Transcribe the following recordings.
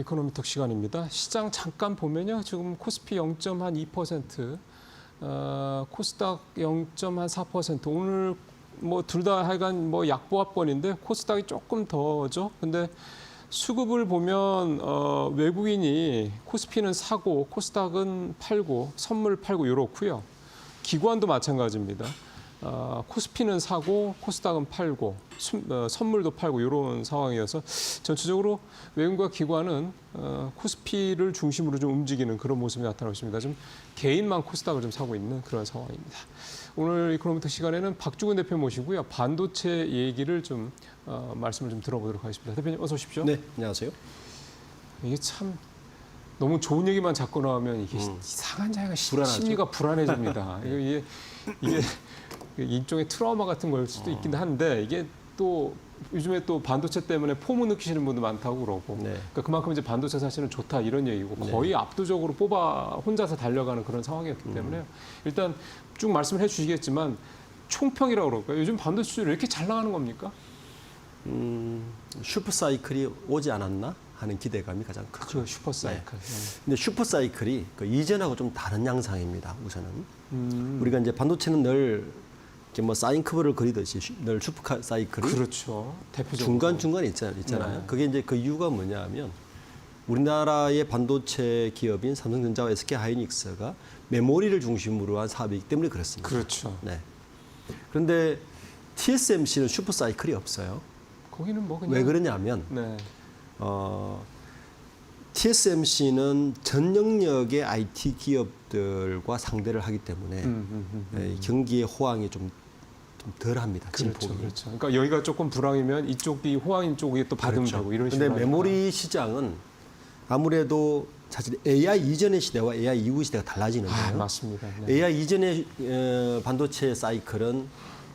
이코노미톡 시간입니다. 시장 잠깐 보면요. 지금 코스피 0.2%, 코스닥 0.4%. 오늘 뭐 둘 다 하여간 뭐 약보합권인데 코스닥이 조금 더죠. 근데 수급을 보면 외국인이 코스피는 사고 코스닥은 팔고 선물 팔고 이렇고요. 기관도 마찬가지입니다. 코스피는 사고 코스닥은 팔고 선물도 팔고 이런 상황이어서 전체적으로 외국인과 기관은 코스피를 중심으로 좀 움직이는 그런 모습이 나타나고 있습니다. 좀 개인만 코스닥을 좀 사고 있는 그런 상황입니다. 오늘 이코노미톡 시간에는 박주근 대표 모시고요. 반도체 얘기를 좀 말씀을 좀 들어보도록 하겠습니다. 대표님 어서 오십시오. 네, 안녕하세요. 이게 참 너무 좋은 얘기만 자꾸 나오면 이게 이상한 자가 심리가 불안해집니다. 이게 일종의 트라우마 같은 걸 수도 있긴 한데 이게 또 요즘에 또 반도체 때문에 포문 느끼시는 분도 많다고 그러고 네. 그러니까 그만큼 이제 반도체 사실은 좋다 이런 얘기고 거의 압도적으로 뽑아 혼자서 달려가는 그런 상황이었기 때문에 일단 쭉 말씀을 해주시겠지만 총평이라고 그럴까요? 요즘 반도체 수율이 왜 이렇게 잘 나가는 겁니까? 슈퍼사이클이 오지 않았나 하는 기대감이 가장 크죠. 그 슈퍼사이클. 근데 슈퍼사이클이 그 이전하고 좀 다른 양상입니다. 우선은 우리가 이제 반도체는 늘 이렇게 뭐 사인 커브를 그리듯이 늘 슈퍼사이클이 그렇죠. 대표적으로 중간중간에 있잖아요. 네. 그게 이제 그 이유가 뭐냐면 우리나라의 반도체 기업인 삼성전자와 SK하이닉스가 메모리를 중심으로 한 사업이기 때문에 그렇습니다. 그렇죠. 네. 그런데 TSMC는 슈퍼사이클이 없어요. 거기는 뭐 그냥 왜 그러냐면 네. TSMC는 전 영역의 IT 기업들과 상대를 하기 때문에 경기의 호황이 좀 덜합니다. 그렇죠, 그렇죠. 그러니까 여기가 조금 불황이면 이쪽이 호황인 쪽이 또 받으면 그렇죠. 되고 이런 식으로. 그런데 메모리 시장은 아무래도 사실 AI 이전의 시대와 AI 이후 시대가 달라지는데요. 맞습니다. 네. AI 이전의 반도체 사이클은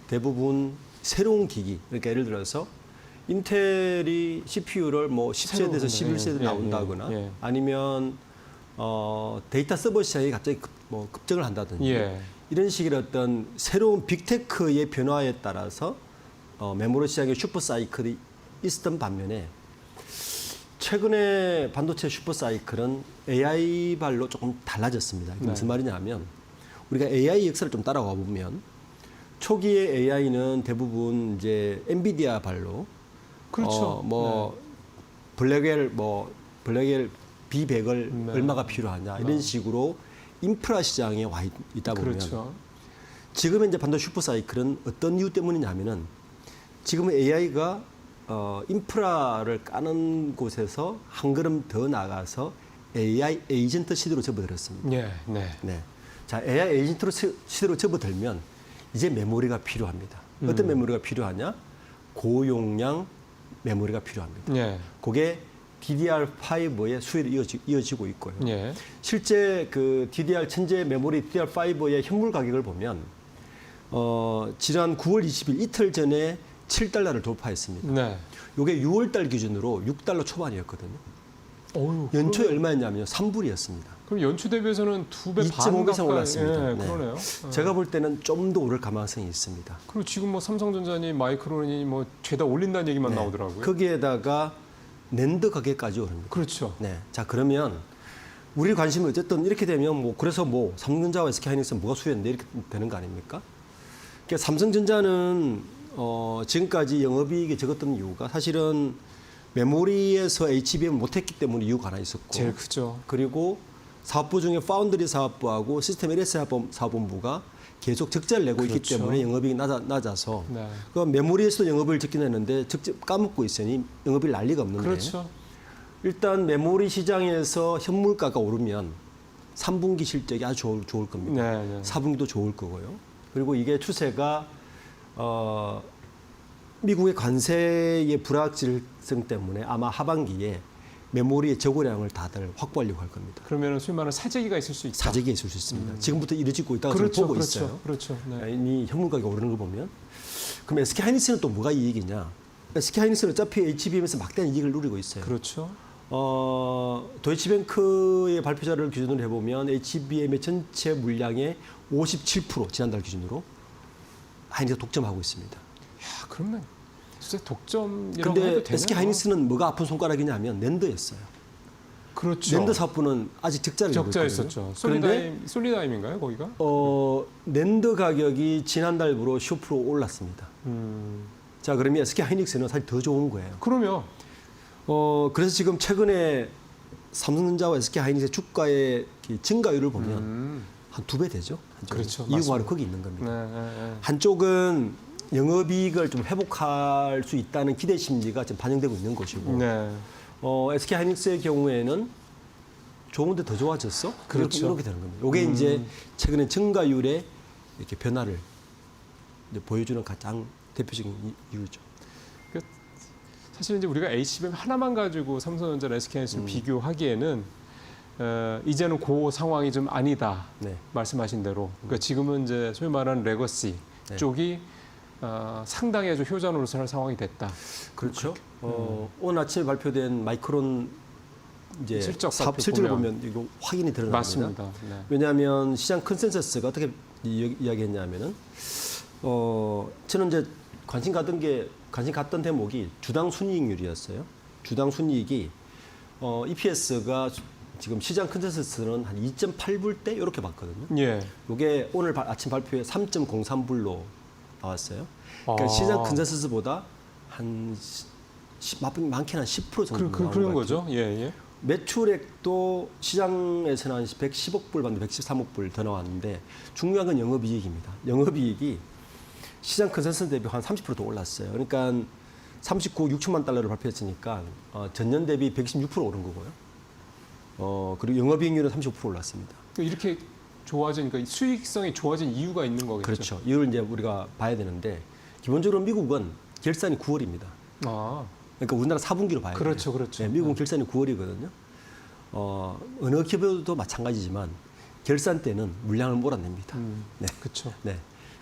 대부분 새로운 기기, 그러니까 예를 들어서 인텔이 CPU를 뭐 10세대에서 11세대 나온다거나 아니면 데이터 서버 시장이 갑자기 급증을 한다든지 이런 식의 어떤 새로운 빅테크의 변화에 따라서 메모리 시장의 슈퍼 사이클이 있었던 반면에 최근에 반도체 슈퍼 사이클은 AI 발로 조금 달라졌습니다. 이게 무슨 말이냐면 우리가 AI 역사를 좀 따라가 보면 초기에 AI는 대부분 이제 엔비디아 발로 그렇죠. 블랙엘 B100을 얼마가 필요하냐 이런 식으로 인프라 시장에 와 있다 보면 그렇죠. 지금의 이제 반도체 슈퍼 사이클은 어떤 이유 때문이냐면은 지금 AI가 인프라를 까는 곳에서 한 걸음 더 나가서 AI 에이전트 시대로 접어들었습니다. 네. 자, AI 에이전트 시대로 접어들면 이제 메모리가 필요합니다. 어떤 메모리가 필요하냐? 고용량 메모리가 필요합니다. 그게 DDR5의 수요로 이어지고 있고요. 실제 그 DDR 천재 메모리 DDR5의 현물 가격을 보면 지난 9월 20일 이틀 전에 7달러를 돌파했습니다. 이게 6월달 기준으로 6달러 초반이었거든요. 연초에 얼마였냐면요. 3불이었습니다. 그럼 연초 대비해서는 2배 반 2.5배 이상 올랐습니다. 네. 그러네요. 제가 볼 때는 좀 더 오를 가능성이 있습니다. 그리고 지금 뭐 삼성전자니 마이크론이 뭐 죄다 올린다는 얘기만 나오더라고요. 거기에다가 낸드 가격까지 오릅니다. 그렇죠. 네. 자, 그러면 우리 관심은 어쨌든 이렇게 되면 그래서 삼성전자와 SK하이닉스 뭐가 수혜인데 이렇게 되는 거 아닙니까? 그러니까 삼성전자는 지금까지 영업이익이 적었던 이유가 사실은 메모리에서 HBM을 못했기 때문에 이유가 하나 있었고 제일 크죠. 그리고 사업부 중에 파운드리 사업부하고 시스템 LS 사업본부가 계속 적자를 내고 있기 때문에 영업이익이 낮아서 그 메모리에서도 영업을 적긴 했는데 직접 까먹고 있으니 영업이익 날 리가 없는데 일단 메모리 시장에서 현물가가 오르면 3분기 실적이 아주 좋을 겁니다. 4분기도 좋을 거고요. 그리고 이게 추세가 미국의 관세의 불확실성 때문에 아마 하반기에 메모리의 저고량을 다들 확보하려고 할 겁니다. 그러면 소위 말하는 사재기가 있을 수 있다. 사재기가 있을 수 있습니다. 지금부터 이루어지고 있다고 저는 보고 있어요. 이미 현물 가격이 오르는 거 보면. 그럼 SK하이닉스는 또 뭐가 이익이냐? SK하이닉스는 어차피 HBM에서 막대한 이익을 누리고 있어요. 도이치뱅크의 발표자를 기준으로 해보면 HBM의 전체 물량의 57% 지난달 기준으로 하이닉스가 독점하고 있습니다. 그러면 진짜 독점이라고 해도 근데 되나요? SK 하이닉스는 뭐가 아픈 손가락이냐면 낸드였어요. 그렇죠. 낸드 사업부는 아직 적자를 내고 있거든요. 적자였었죠. 그런데 솔리다임인가요, 거기가? 낸드 가격이 지난달부로 15% 올랐습니다. 자, 그러면 SK 하이닉스는 사실 더 좋은 거예요. 그러면 그래서 지금 최근에 삼성전자와 SK 하이닉스의 주가의 증가율을 보면 한 2배 되죠. 그렇죠. 이유가 맞습니다. 바로 거기 있는 겁니다. 네. 한쪽은 영업이익을 좀 회복할 수 있다는 기대 심리가 지금 반영되고 있는 것이고, 네. SK 하이닉스의 경우에는 좋은데 더 좋아졌어? 그렇죠. 이렇게 되는 겁니다. 이게 이제 최근에 증가율의 이렇게 변화를 이제 보여주는 가장 대표적인 이유죠. 사실 이제 우리가 HBM 하나만 가지고 삼성전자랑 SK하이닉스를 비교하기에는 이제는 그 상황이 좀 아니다. 네. 말씀하신 대로. 그러니까 지금은 이제 소위 말하는 레거시 네. 쪽이 상당히 아주 효자 노릇을 상황이 됐다. 그렇죠. 오늘 아침에 발표된 마이크론 이제 실적을 보면 이거 확인이 드러납니다. 맞습니다. 네. 왜냐하면 시장 컨센서스가 어떻게 이야기했냐면은 저는 이제 관심 갔던 대목이 주당 순이익률이었어요. 주당 순이익이 EPS가 지금 시장 컨센서스는 한 2.8불대 이렇게 봤거든요. 예. 이게 오늘 아침 발표에 3.03불로 나왔어요. 그러니까 시장 컨센서스보다 한 많게는 한 10% 정도 나온 그런 거죠. 예, 예. 매출액도 시장에서는 한 110억 불 받는데 113억 불 더 나왔는데 중요한 건 영업이익입니다. 영업이익이 시장 컨센서스 대비 한 30% 더 올랐어요. 그러니까 39억 6천만 달러를 발표했으니까 전년 대비 126% 오른 거고요. 그리고 영업이익률은 35% 올랐습니다. 이렇게 좋아지니까 수익성이 좋아진 이유가 있는 거겠죠. 그렇죠. 이걸 이제 우리가 봐야 되는데 기본적으로 미국은 결산이 9월입니다. 그러니까 우리나라 4분기로 봐야 돼요. 그렇죠, 그렇죠. 네, 미국은 결산이 9월이거든요. 어느 기업도 마찬가지지만 결산 때는 물량을 몰아냅니다. 네, 그렇죠. 네.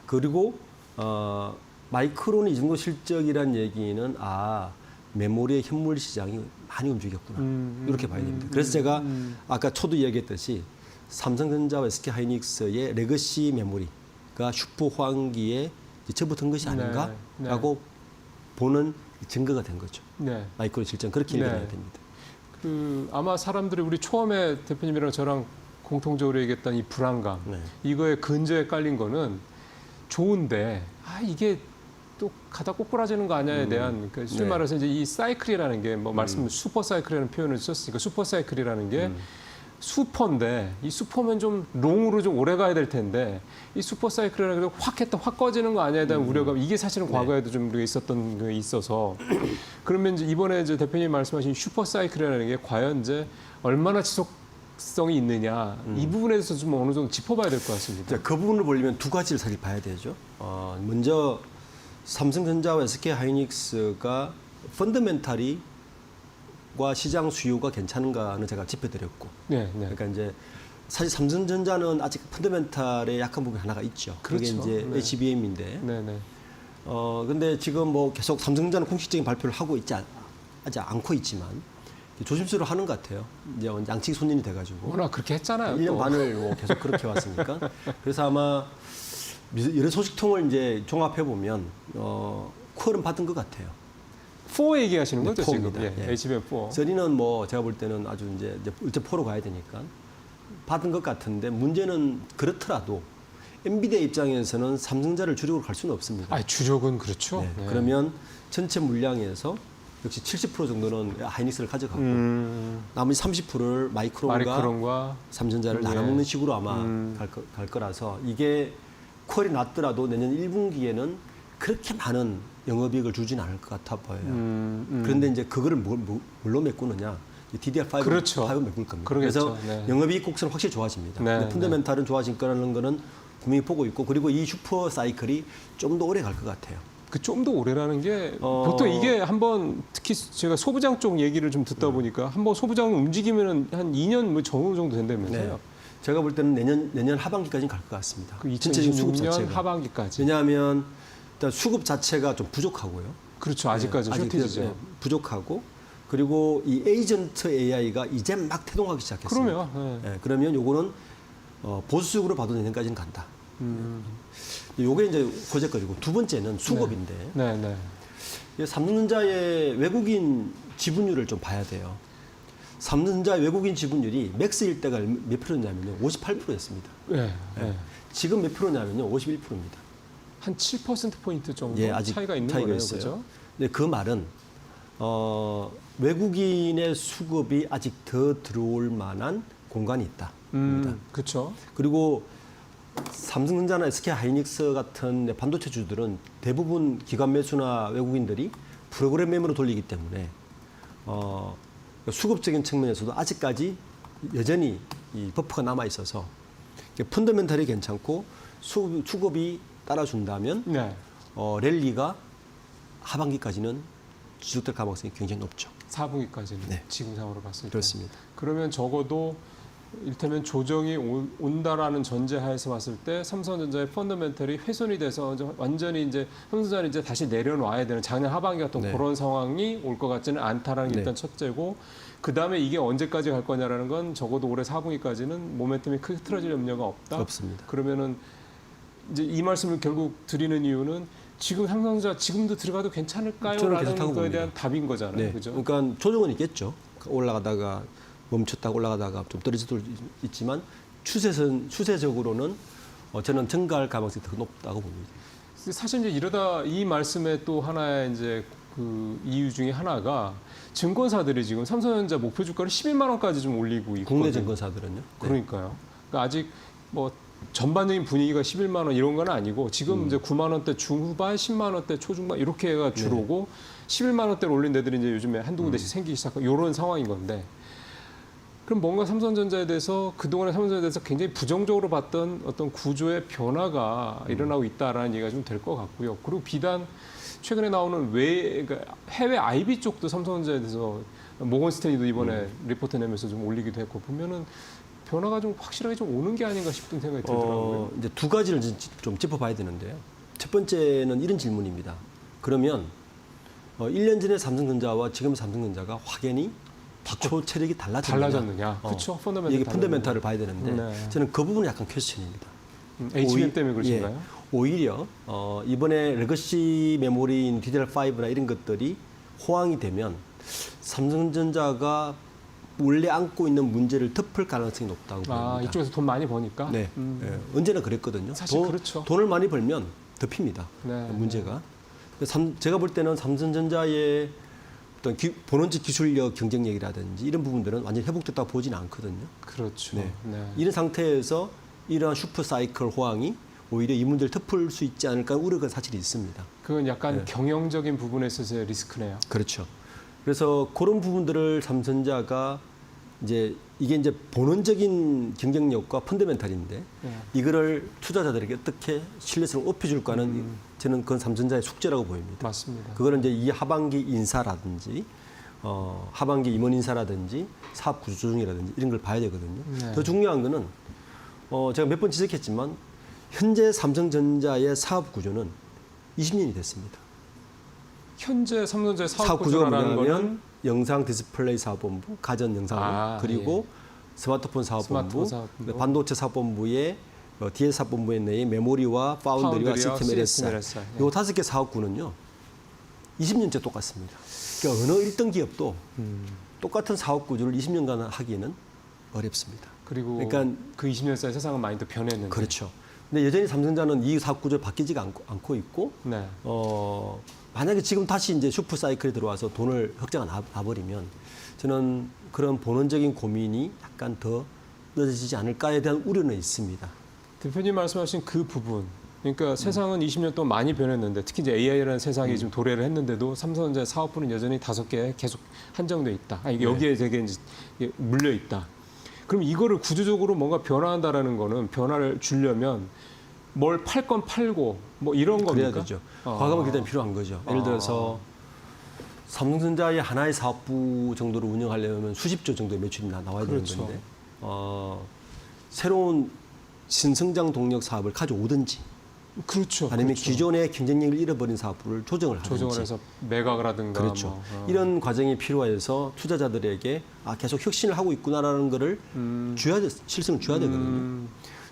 그리고 마이크론이 이 정도 실적이란 얘기는 메모리의 현물 시장이 많이 움직였구나. 이렇게 봐야 됩니다. 그래서 제가 아까 초도 이야기했듯이 삼성전자와 SK 하이닉스의 레거시 메모리가 슈퍼 호황기에 접어든 것이 아닌가라고 보는 증거가 된 거죠. 네. 마이크론 실전 그렇게 얘기해야 됩니다. 아마 사람들이 우리 처음에 대표님이랑 저랑 공통적으로 얘기했던 이 불안감, 이거에 근저에 깔린 거는 좋은데 이게 또 가다 꼬꾸라지는 거 아니냐에 대한 그러니까 소위 말해서 이제 이 사이클이라는 게 뭐 말씀 슈퍼 사이클이라는 표현을 썼으니까 슈퍼 사이클이라는 게 슈퍼인데 이 슈퍼면 좀 롱으로 좀 오래 가야 될 텐데 이 슈퍼 사이클이라는 게 확 꺼지는 거 아니냐에 대한 우려감 이게 사실은 과거에도 좀 우리가 있었던 게 있어서 그러면 이제 이번에 이제 대표님 말씀하신 슈퍼 사이클이라는 게 과연 이제 얼마나 지속성이 있느냐 이 부분에 대해서 좀 어느 정도 짚어봐야 될 것 같습니다. 그 부분을 보려면 두 가지를 사실 봐야 되죠. 먼저 삼성전자와 SK 하이닉스가 펀더멘탈이 과 시장 수요가 괜찮은가는 제가 짚어드렸고, 네. 그러니까 이제 사실 삼성전자는 아직 펀더멘탈의 약한 부분이 하나가 있죠. 그렇죠. 그게 이제 HBM인데, 네네. 근데 지금 뭐 계속 삼성전자는 공식적인 발표를 하고 있지 않고 있지만 조심스러워 하는 것 같아요. 이제 양측 손님이 돼가지고. 워낙 그렇게 했잖아요. 1년 또. 반을 뭐 계속 그렇게 왔으니까. 그래서 아마 여러 소식통을 이제 종합해 보면 퀄은 받은 것 같아요. 4 얘기하시는 거죠, 지금? 예. HBM4. 저리는 뭐 제가 볼 때는 아주 이제 4로 가야 되니까 받은 것 같은데 문제는 그렇더라도 엔비디아 입장에서는 삼성전자를 주력으로 갈 수는 없습니다. 주력은 그렇죠. 네. 그러면 전체 물량에서 역시 70% 정도는 하이닉스를 가져가고 나머지 30%를 마이크론과 삼성전자를 나눠먹는 식으로 아마 갈 거라서 이게 퀄이 낮더라도 내년 1분기에는 그렇게 많은 영업이익을 주지는 않을 것 같아 보여요. 그런데 이제 그거를 뭘로 메꾸느냐? DDR5 그렇죠. 메꿀 겁니다. 그러겠죠. 그래서 영업이익 곡선은 확실히 좋아집니다. 근데 펀더멘탈은 좋아질 거라는 거는 분명히 보고 있고 그리고 이 슈퍼 사이클이 좀 더 오래 갈 것 같아요. 좀 더 오래라는 게 보통 이게 한번 특히 제가 소부장 쪽 얘기를 좀 듣다 보니까 한번 소부장 움직이면 한 2년 뭐 정도 된다면서요. 네. 제가 볼 때는 내년 하반기까지는 갈 것 같습니다. 그 2026년 하반기까지. 왜냐하면 일단 수급 자체가 좀 부족하고요. 그렇죠. 아직까지는 쇼티지죠. 부족하고 그리고 이 에이전트 AI가 이제 막 태동하기 시작했습니다. 그러면 요거는 보수적으로 봐도 내년까지는 간다. 요게 이제 호재거리고 두 번째는 수급인데 삼성전자의 외국인 지분율을 좀 봐야 돼요. 삼성전자 외국인 지분율이 맥스일 때가 몇 프로냐면요. 58%였습니다. 네. 네. 지금 몇 프로냐면요. 51%입니다. 한 7%포인트 정도 예, 아직 차이가 있는 차이가 거네요. 있어요. 그죠? 근데 그 말은 외국인의 수급이 아직 더 들어올 만한 공간이 있다. 그렇죠. 그리고 삼성전자나 SK하이닉스 같은 반도체주들은 대부분 기관 매수나 외국인들이 프로그램 매매로 돌리기 때문에 수급적인 측면에서도 아직까지 여전히 이 버프가 남아 있어서 펀더멘털이 괜찮고 수급이 따라준다면 네. 랠리가 하반기까지는 지속될 가능성이 굉장히 높죠. 4분기까지는 네. 지금 상황으로 봤을 때. 그렇습니다. 그러면 적어도 이를테면 조정이 온다라는 전제하에서 봤을 때 삼성전자의 펀더멘털이 훼손이 돼서 완전히 이제 삼성전자는 이제 다시 내려놔야 되는 작년 하반기 같은 네. 그런 상황이 올 것 같지는 않다라는 게 네. 일단 첫째고, 그 다음에 이게 언제까지 갈 거냐라는 건 적어도 올해 4분기까지는 모멘텀이 크게 틀어질 염려가 없다. 없습니다. 그러면은 이제 이 말씀을 결국 드리는 이유는 지금 삼성전자 지금도 들어가도 저는 괜찮을까요?라는 괜찮다고 거에 대한 봅니다. 답인 거잖아요. 네. 그죠? 그러니까 조정은 있겠죠. 올라가다가 멈췄다가 올라가다가 좀 떨어질 수도 있지만 추세적으로는 저는 증가할 가능성이 더 높다고 봅니다. 사실 이제 이러다 이 말씀에 또 하나의 이제 그 이유 중에 하나가 증권사들이 지금 삼성전자 목표 주가를 11만 원까지 좀 올리고 있거든요. 국내 증권사들은요. 네. 그러니까요. 그러니까 아직 뭐 전반적인 분위기가 11만 원 이런 건 아니고 지금 이제 9만 원대 중후반, 10만 원대 초중반 이렇게가 주로고 11만 원대를 올린 데들이 이제 요즘에 한두 군데씩 생기기 시작하고 이런 상황인 건데, 그럼 뭔가 삼성전자에 대해서 그동안에 삼성전자에 대해서 굉장히 부정적으로 봤던 어떤 구조의 변화가 일어나고 있다라는 얘기가 좀 될 것 같고요. 그리고 비단 최근에 나오는 그러니까 해외 IB 쪽도 삼성전자에 대해서 모건 스탠리도 이번에 리포트 내면서 좀 올리기도 했고, 보면은 변화가 좀 확실하게 좀 오는 게 아닌가 싶은 생각이 들더라고요. 이제 두 가지를 좀 짚어봐야 되는데요. 첫 번째는 이런 질문입니다. 그러면 1년 전에 삼성전자와 지금 삼성전자가 확연히 기초 체력이 달라졌느냐? 그렇죠. 펀더멘탈. 이게 펀더멘탈을 봐야 되는데 네. 저는 그 부분이 약간 퀘스천입니다. HBM 때문에 그러신가요? 예, 오히려 이번에 레거시 메모리인 DDR5나 이런 것들이 호황이 되면 삼성전자가 원래 안고 있는 문제를 덮을 가능성이 높다고 봅니다. 이쪽에서 돈 많이 버니까? 네, 예, 언제나 그랬거든요. 사실 그렇죠. 돈을 많이 벌면 덮입니다. 네. 문제가. 제가 볼 때는 삼성전자의 어떤 본원적 기술력 경쟁력이라든지 이런 부분들은 완전히 회복됐다고 보지는 않거든요. 그렇죠. 네. 네. 이런 상태에서 이러한 슈퍼 사이클 호황이 오히려 이 문제를 덮을 수 있지 않을까 우려가 사실 있습니다. 그건 약간 경영적인 부분에 있어서의 리스크네요. 그렇죠. 그래서 그런 부분들을 삼성전자가 이게 이제 본원적인 경쟁력과 펀더멘탈인데 이거를 투자자들에게 어떻게 신뢰성을 높여줄까는 저는 그건 삼성전자의 숙제라고 보입니다. 맞습니다. 그거는 이제 이 하반기 인사라든지 하반기 임원 인사라든지 사업 구조 조정이라든지 이런 걸 봐야 되거든요. 네. 더 중요한 거는 제가 몇 번 지적했지만 현재 삼성전자의 사업 구조는 20년이 됐습니다. 현재 삼성전자의 사업 사업 구조가 구조라는 거는 뭐냐면 영상 디스플레이 사업본부, 가전 영상본, 그리고 스마트폰 사업본부, 반도체 사업본부의 DS 사업본부의 내의 메모리와 파운드리와 시스템 LSI. 이 5개 사업군은요 20년째 똑같습니다. 그러니까 어느 1등 기업도 똑같은 사업 구조를 20년간 하기에는 어렵습니다. 그리고 그러니까 그 20년 사이 세상은 많이 또 변했는데. 그렇죠. 근데 여전히 삼성전자는 이 사업 구조를 바뀌지가 않고 있고, 네. 만약에 지금 다시 이제 슈퍼 사이클에 들어와서 돈을 흑자가 나버리면 저는 그런 본원적인 고민이 약간 더 늦어지지 않을까에 대한 우려는 있습니다. 대표님 말씀하신 그 부분, 그러니까 세상은 20년 동안 많이 변했는데 특히 이제 AI라는 세상이 지금 도래를 했는데도 삼성전자의 사업부는 여전히 5개에 계속 한정돼 있다. 여기에 되게 이제 물려 있다. 그럼 이거를 구조적으로 뭔가 변화한다라는 거는 변화를 주려면 뭘 팔 건 팔고 뭐 이런 겁니까? 그래야 되죠. 과감한 결단이 필요한 거죠. 예를 들어서 삼성전자의 하나의 사업부 정도로 운영하려면 수십조 정도의 매출이 나와야 그렇죠. 되는 건데 새로운 신성장 동력 사업을 가져오든지 그렇죠. 아니면 그렇죠. 기존의 경쟁력을 잃어버린 사업부를 조정을 하든지 해서 매각을 하든가 그렇죠. 뭐. 이런 과정이 필요해서 투자자들에게 계속 혁신을 하고 있구나라는 거를 실성을 줘야 되거든요.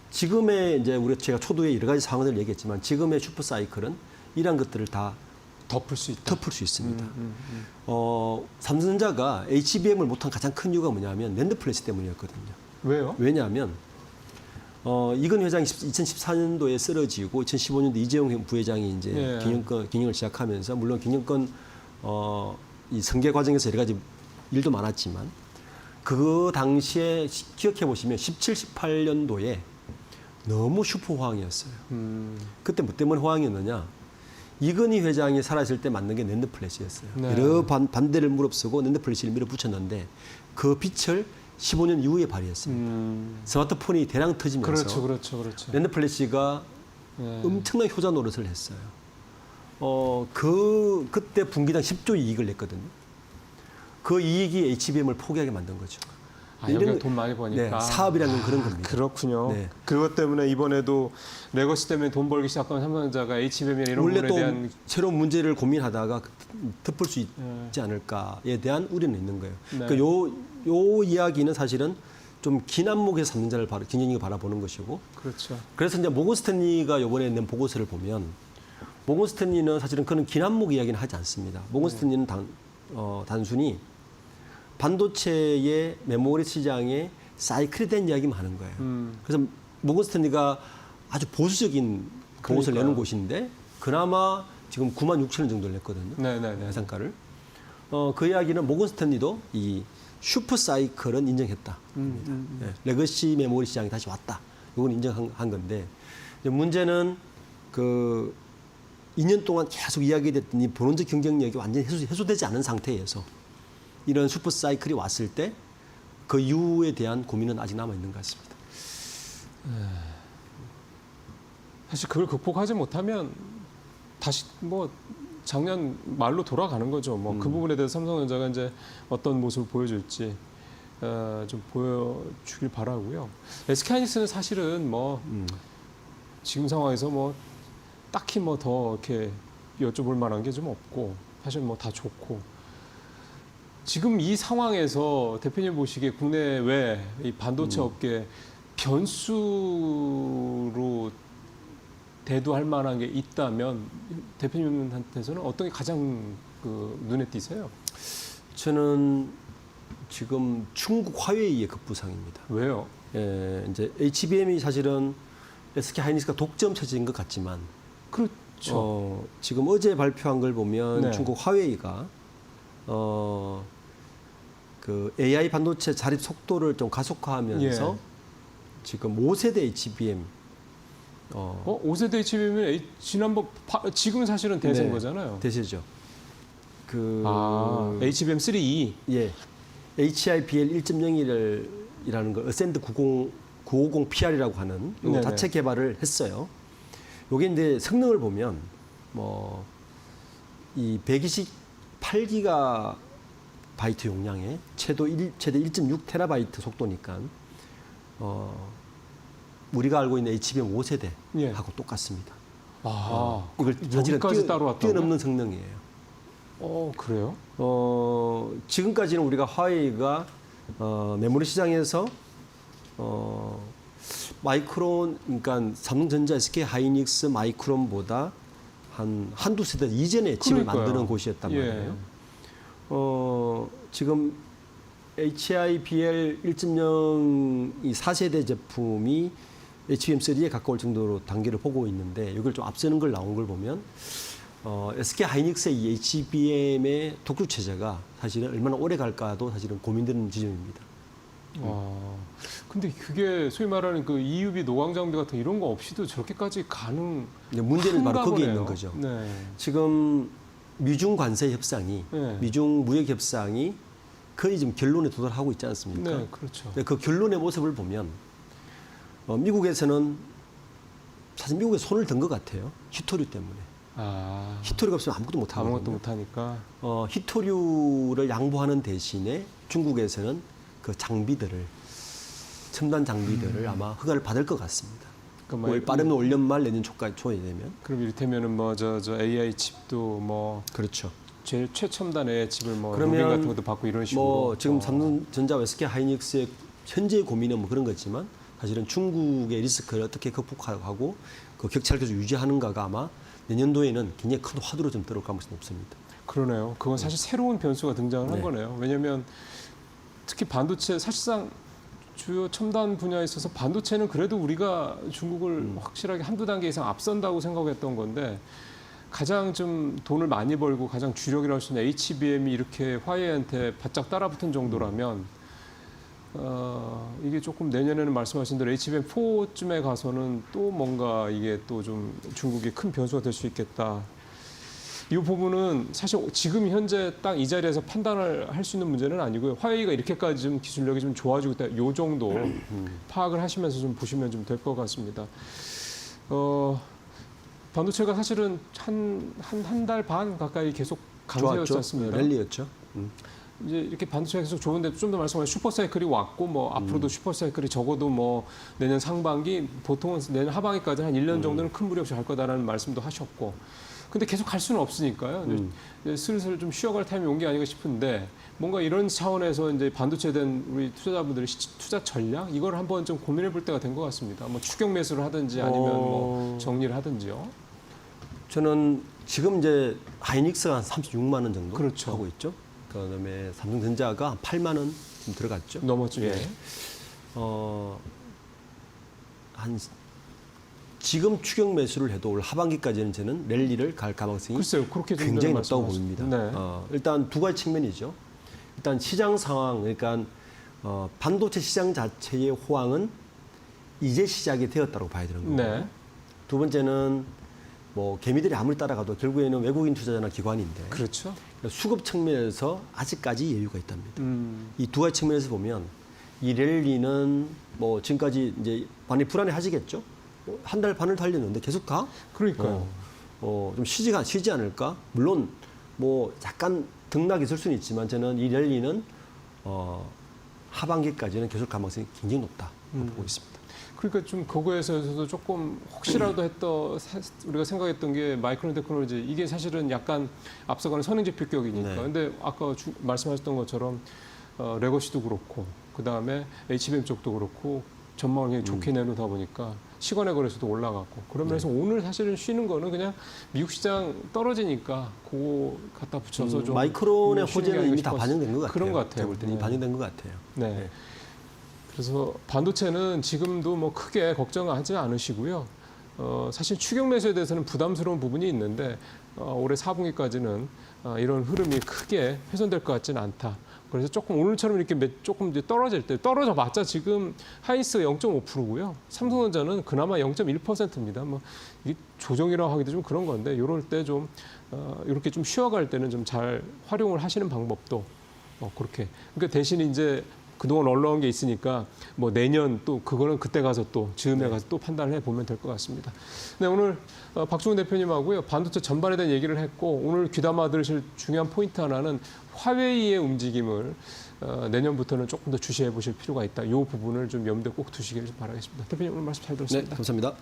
지금의 제가 초두에 여러 가지 상황들을 얘기했지만 지금의 슈퍼 사이클은 이러한 것들을 다 덮을 수 있다. 덮을 수 있습니다. 삼성전자가 HBM을 못한 가장 큰 이유가 뭐냐면 낸드 플래시 때문이었거든요. 왜요? 왜냐하면 이건 회장이 2014년도에 쓰러지고 2015년도 이재용 부회장이 이제 예. 경영을 시작하면서 물론 경영권 이 승계 과정에서 여러 가지 일도 많았지만 그 당시에 기억해 보시면 17, 18년도에 너무 슈퍼 호황이었어요. 그때 뭐 때문에 호황이었느냐? 이건희 회장이 살아있을 때 만든 게 낸드 플래시였어요. 네. 여러 반대를 무릅쓰고 낸드 플래시를 밀어붙였는데 그 빛을 15년 이후에 발휘했습니다. 스마트폰이 대량 터지면서 그렇죠. 낸드 플래시가 예. 엄청난 효자 노릇을 했어요. 그때 분기당 10조 이익을 냈거든요. 그 이익이 HBM을 포기하게 만든 거죠. 여기가 돈 많이 버니까. 네, 사업이라는 건 그런 겁니다. 그렇군요. 네. 그것 때문에 이번에도 레거시 때문에 돈 벌기 시작한 삼성전자가 HBM이나 이런 원래 부분에 또 대한 새로운 문제를 고민하다가 덮을 수 있지 않을까에 대한 우려는 있는 거예요. 네. 그러니까 요 이야기는 사실은 좀 긴 안목에서 삼성전자를 경쟁력을 바라보는 것이고, 그렇죠. 그래서 이제 모건 스탠리가 이번에 낸 보고서를 보면 모건 스탠리는 사실은 그런 긴 안목 이야기는 하지 않습니다. 모건 스탠리는 단순히 반도체의 메모리 시장에 사이클이 된 이야기만 하는 거예요. 그래서 모건 스탠리가 아주 보수적인 보고서를 내는 곳인데 그나마 지금 9만 6천 원 정도를 냈거든요. 네네네. 회상가를. 그 이야기는 모건 스탠리도 이 슈퍼 사이클은 인정했다. 네, 레거시 메모리 시장이 다시 왔다. 이건 인정한 건데 이제 문제는 그 2년 동안 계속 이야기됐던 이 본원적 경쟁력이 완전히 해소되지 않은 상태에서 이런 슈퍼 사이클이 왔을 때 그 이유에 대한 고민은 아직 남아 있는 것 같습니다. 사실 그걸 극복하지 못하면 다시 뭐 작년 말로 돌아가는 거죠. 뭐 그 부분에 대해서 삼성전자가 이제 어떤 모습을 보여줄지 좀 보여주길 바라고요. SK하이닉스는 사실은 뭐 지금 상황에서 뭐 딱히 뭐 더 이렇게 여쭤볼 만한 게 좀 없고 사실 뭐 다 좋고 지금 이 상황에서 대표님 보시기에 국내외 이 반도체 업계 변수로 대두할 만한 게 있다면 대표님한테서는 어떤 게 가장 눈에 띄세요? 저는 지금 중국 화웨이의 급부상입니다. 왜요? 예, 이제 HBM이 사실은 SK 하이닉스가 독점 체제인 것 같지만, 그렇죠. 지금 어제 발표한 걸 보면 네. 중국 화웨이가 그 AI 반도체 자립 속도를 좀 가속화하면서 예. 지금 5세대 HBM 5세대 HBM은 지난번 지금 사실은 대세인 네, 거잖아요. 대세죠. HBM3E. 예. HIBL 1.01이라는 거 어센드 950 PR이라고 하는 요 네네. 자체 개발을 했어요. 요게 이제 성능을 보면 뭐 이 128기가 바이트 용량에 최대 1.6 테라바이트 속도니까 우리가 알고 있는 HBM 5세대하고 예. 똑같습니다. 이걸 사실은 여기까지 따라왔다고요? 뛰어넘는 성능이에요. 그래요? 지금까지는 우리가 화웨이가 메모리 시장에서 마이크론, 그러니까 삼성전자, SK 하이닉스, 마이크론보다 한두 세대 이전에 칩을 그러니까요. 만드는 곳이었단 예. 말이에요. 지금 HIBL 1.0 이 4세대 제품이 HBM3에 가까울 정도로 단계를 보고 있는데 이걸 좀 앞서는 걸 나온 걸 보면 SK 하이닉스의 이 HBM의 독주 체제가 사실은 얼마나 오래 갈까도 사실은 고민되는 지점입니다. 근데 그게 소위 말하는 그 EUV 노광 장비 같은 이런 거 없이도 저렇게까지 가능? 이제 문제는 바로 거기에 있는 거죠. 네. 지금 미중 관세 협상이 네. 미중 무역 협상이 거의 지금 결론에 도달하고 있지 않습니까? 네, 그렇죠. 근데 그 결론의 모습을 보면 미국에서는 사실 미국에 손을 든 것 같아요. 히토류 때문에. 히토류가 없으면 아무것도 못 하거든요. 아무것도 못 하니까. 히토류를 양보하는 대신에 중국에서는 그 장비들을 첨단 장비들을 아마 허가를 받을 것 같습니다. 그러니까 빠르면 올 연말 내년 초에 되면. 그럼 이를테면은 뭐 저 AI 칩도 뭐 그렇죠. 제일 최첨단 AI 칩을 뭐 그러면 루빈 같은 것도 받고 이런 식으로. 뭐 지금 삼성전자와 SK 하이닉스의 현재의 고민은 뭐 그런 거지만 사실은 중국의 리스크를 어떻게 극복하고 그 격차를 계속 유지하는가가 아마 내년도에는 굉장히 큰 화두로 좀 들어올 가능성이 높습니다. 그러네요. 그건 사실 새로운 변수가 등장을 한 네. 거네요. 왜냐하면 특히 반도체 사실상 주요 첨단 분야에 있어서 반도체는 그래도 우리가 중국을 확실하게 한두 단계 이상 앞선다고 생각했던 건데 가장 좀 돈을 많이 벌고 가장 주력이라고 할 수 있는 HBM이 이렇게 화웨이한테 바짝 따라붙은 정도라면 이게 조금 내년에는 말씀하신 대로 HBM4쯤에 가서는 또 뭔가 이게 또 좀 중국이 큰 변수가 될 수 있겠다. 이 부분은 사실 지금 현재 딱 이 자리에서 판단을 할 수 있는 문제는 아니고요. 화웨이가 이렇게까지 좀 기술력이 좀 좋아지고 있다. 요 정도 파악을 하시면서 좀 보시면 좀 될 것 같습니다. 반도체가 사실은 한 달 반 가까이 계속 강세였지 않습니까? 랠리였죠. 이제 이렇게 반도체가 계속 좋은데 좀 더 말씀하신 슈퍼사이클이 왔고 뭐 앞으로도 슈퍼사이클이 적어도 뭐 내년 상반기 보통은 내년 하반기까지 한 1년 정도는 큰 무리 없이 갈 거다라는 말씀도 하셨고 근데 계속 갈 수는 없으니까요. 이제 슬슬 좀 쉬어갈 타임이 온 게 아닌가 싶은데 뭔가 이런 차원에서 이제 반도체에 대한 우리 투자자분들의 투자 전략 이걸 한번 좀 고민해 볼 때가 된 것 같습니다. 뭐 추격 매수를 하든지 아니면 뭐 정리를 하든지요. 저는 지금 이제 하이닉스가 한 36만 원 정도 그렇죠. 하고 있죠. 그다음에 삼성전자가 한 8만 원 좀 들어갔죠. 넘었죠. 예. 한 지금 추격 매수를 해도 올 하반기까지는 저는 랠리를 갈 가능성이 글쎄요, 그렇게 좀 굉장히 말씀하시- 높다고 봅니다. 네. 일단 두 가지 측면이죠. 일단 시장 상황, 그러니까 반도체 시장 자체의 호황은 이제 시작이 되었다고 봐야 되는 거고요. 네. 두 번째는 뭐 개미들이 아무리 따라가도 결국에는 외국인 투자자나 기관인데 그렇죠. 수급 측면에서 아직까지 여유가 있답니다. 이 두 가지 측면에서 보면 이 랠리는 뭐 지금까지 이제 많이 불안해 하시겠죠. 한 달 반을 달렸는데 계속 가? 그러니까요. 좀 쉬지 않을까? 물론 뭐 약간 등락이 있을 수는 있지만 저는 이 랠리는 하반기까지는 계속 가능성이 굉장히 높다 보고 있습니다. 그러니까 좀 그거에서도 조금 혹시라도 우리가 생각했던 게 마이크론 테크놀로지 이게 사실은 약간 앞서가는 선행지표격이니까. 네. 근데 아까 말씀하셨던 것처럼 레거시도 그렇고 그 다음에 HBM 쪽도 그렇고 전망을 굉장히 좋게 내놓다 보니까 시간의 거래소도 올라갔고 그러면서 오늘 사실은 쉬는 거는 그냥 미국 시장 떨어지니까 그거 갖다 붙여서 좀 마이크론의 쉬는 게 호재는 아닌가 이미 다 싶었어요. 반영된 것 같아요. 그런 것 같아요. 제가 볼 때는 네. 반영된 것 같아요. 네. 네. 그래서 반도체는 지금도 뭐 크게 걱정하지 않으시고요. 사실 추격 매수에 대해서는 부담스러운 부분이 있는데 올해 4분기까지는 이런 흐름이 크게 훼손될 것 같지는 않다. 그래서 조금 오늘처럼 이렇게 조금 이제 떨어질 때 떨어져봤자 지금 하이닉스가 0.5%고요. 삼성전자는 그나마 0.1%입니다. 뭐 이게 조정이라고 하기도 좀 그런 건데 이럴 때 좀 이렇게 좀 쉬어갈 때는 좀 잘 활용을 하시는 방법도 그렇게. 그러니까 대신 이제 그동안 올라온 게 있으니까 뭐 내년 또 그거는 그때 가서 또 즈음에 가서 또 판단을 해보면 될 것 같습니다. 네, 오늘 박종훈 대표님하고요. 반도체 전반에 대한 얘기를 했고 오늘 귀담아 들으실 중요한 포인트 하나는 화웨이의 움직임을 내년부터는 조금 더 주시해 보실 필요가 있다. 이 부분을 좀 염두에 꼭 두시기를 바라겠습니다. 대표님 오늘 말씀 잘 들었습니다. 네, 감사합니다.